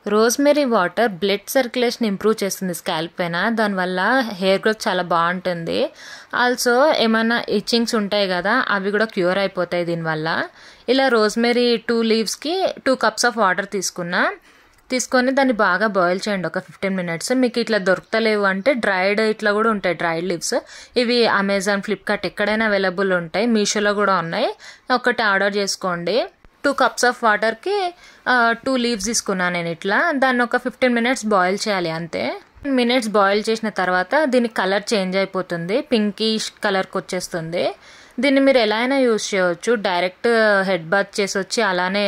Rosemary water blood circulation improve చేస్తుంది scalp పైన. దానివల్ల హెయిర్ గ్రోత్ చాలా బాగుంటుంది. ఆల్సో ఏమైనా ఇచ్చింగ్స్ ఉంటాయి కదా, అవి కూడా క్యూర్ అయిపోతాయి దీనివల్ల. ఇలా రోజ్‌మెరీ 2 లీవ్స్కి 2 కప్స్ ఆఫ్ వాటర్ తీసుకొని దాన్ని బాగా బాయిల్ చేయండి ఒక 15 మినిట్స్. మీకు ఇట్లా దొరుకుతలేవు అంటే డ్రైడ్ ఇట్లా కూడా ఉంటాయి, డ్రైడ్ లీవ్స్. ఇవి అమెజాన్, ఫ్లిప్కార్ట్ ఎక్కడైనా అవైలబుల్ ఉంటాయి, మీషోలో కూడా ఉన్నాయి. ఒకటి ఆర్డర్ చేసుకోండి. 2 కప్స్ ఆఫ్ వాటర్కి 2 లీవ్స్ తీసుకున్నాను నేను. ఇట్లా దాన్ని ఒక 15 మినిట్స్ బాయిల్ చేయాలి అంతే. మినిట్స్ బాయిల్ చేసిన తర్వాత దీని కలర్ చేంజ్ అయిపోతుంది, పింకిష్ కలర్కి వచ్చేస్తుంది. దీన్ని మీరు ఎలా అయినా యూజ్ చేయవచ్చు. డైరెక్ట్ హెడ్ బాత్ చేసి వచ్చి అలానే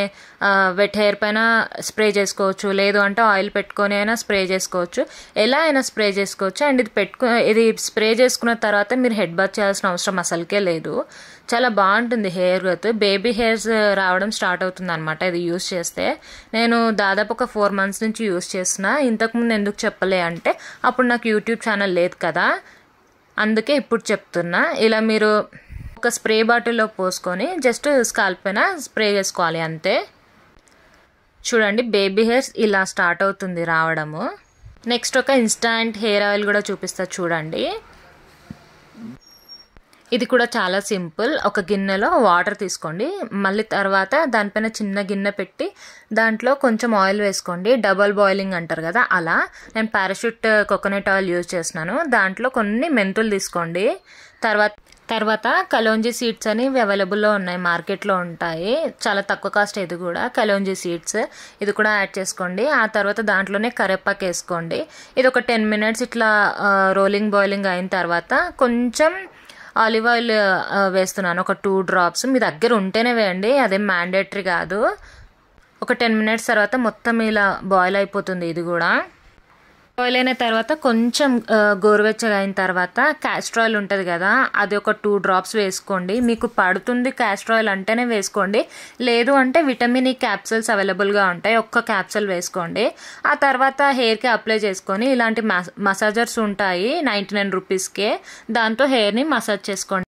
వెట్ హెయిర్ పైన స్ప్రే చేసుకోవచ్చు, లేదు అంటే ఆయిల్ పెట్టుకొని అయినా స్ప్రే చేసుకోవచ్చు. ఎలా అయినా స్ప్రే చేసుకోవచ్చు. అండ్ ఇది స్ప్రే చేసుకున్న తర్వాత మీరు హెడ్ బాత్ చేయాల్సిన అవసరం అసలుకే లేదు. చాలా బాగుంటుంది హెయిర్ గ్రోత్. బేబీ హెయిర్స్ రావడం స్టార్ట్ అవుతుంది అనమాట ఇది యూజ్ చేస్తే. నేను దాదాపు ఒక 4 మంత్స్ నుంచి యూజ్ చేస్తున్నా. ఇంతకుముందు ఎందుకు చెప్పలే అంటే అప్పుడు నాకు యూట్యూబ్ ఛానల్ లేదు కదా, అందుకే ఇప్పుడు చెప్తున్నా. ఇలా మీరు ఒక స్ప్రే బాటిల్లో పోసుకొని జస్ట్ స్కాల్ప్ పైన స్ప్రే చేసుకోవాలి అంతే. చూడండి బేబీ హెయిర్స్ ఇలా స్టార్ట్ అవుతుంది రావడము. నెక్స్ట్ ఒక ఇన్స్టాంట్ హెయిర్ ఆయిల్ కూడా చూపిస్తా చూడండి. ఇది కూడా చాలా సింపుల్. ఒక గిన్నెలో వాటర్ తీసుకోండి, మళ్ళీ తర్వాత దానిపైన చిన్న గిన్నె పెట్టి దాంట్లో కొంచెం ఆయిల్ వేసుకోండి. డబల్ బాయిలింగ్ అంటారు కదా అలా. నేను పారాషూట్ కోకోనట్ ఆయిల్ యూజ్ చేస్తున్నాను. దాంట్లో కొన్ని మెంతులు తీసుకోండి. తర్వాత కలోంజీ సీడ్స్ అని అవైలబుల్లో ఉన్నాయి, మార్కెట్లో ఉంటాయి. చాలా తక్కువ కాస్ట్ ఇది కూడా, కలోంజీ సీడ్స్. ఇది కూడా యాడ్ చేసుకోండి. ఆ తర్వాత దాంట్లోనే కరివేపాకు వేసుకోండి. ఇది ఒక 10 మినిట్స్ ఇట్లా రోలింగ్ బాయిలింగ్ అయిన తర్వాత కొంచెం ఆలివ్ ఆయిల్ వేస్తున్నాను, ఒక 2 డ్రాప్స్. మీ దగ్గర ఉంటేనే వేయండి, అదేం మ్యాండేటరీ కాదు. ఒక 10 మినిట్స్ తర్వాత మొత్తం ఇలా బాయిల్ అయిపోతుంది. ఇది కూడా బాయిల్ అయిన తర్వాత కొంచెం గోరువెచ్చగా అయిన తర్వాత క్యాస్టర్ ఆయిల్ ఉంటుంది కదా, అది ఒక 2 డ్రాప్స్ వేసుకోండి. మీకు పడుతుంది క్యాస్టర్ ఆయిల్ అంటేనే వేసుకోండి, లేదు అంటే విటమిన్ ఈ క్యాప్సూల్స్ అవైలబుల్గా ఉంటాయి, ఒక్క క్యాప్సూల్ వేసుకోండి. ఆ తర్వాత హెయిర్కి అప్లై చేసుకొని ఇలాంటి మసాజర్స్ ఉంటాయి 99 రూపీస్కే, దాంతో హెయిర్ని మసాజ్ చేసుకోండి.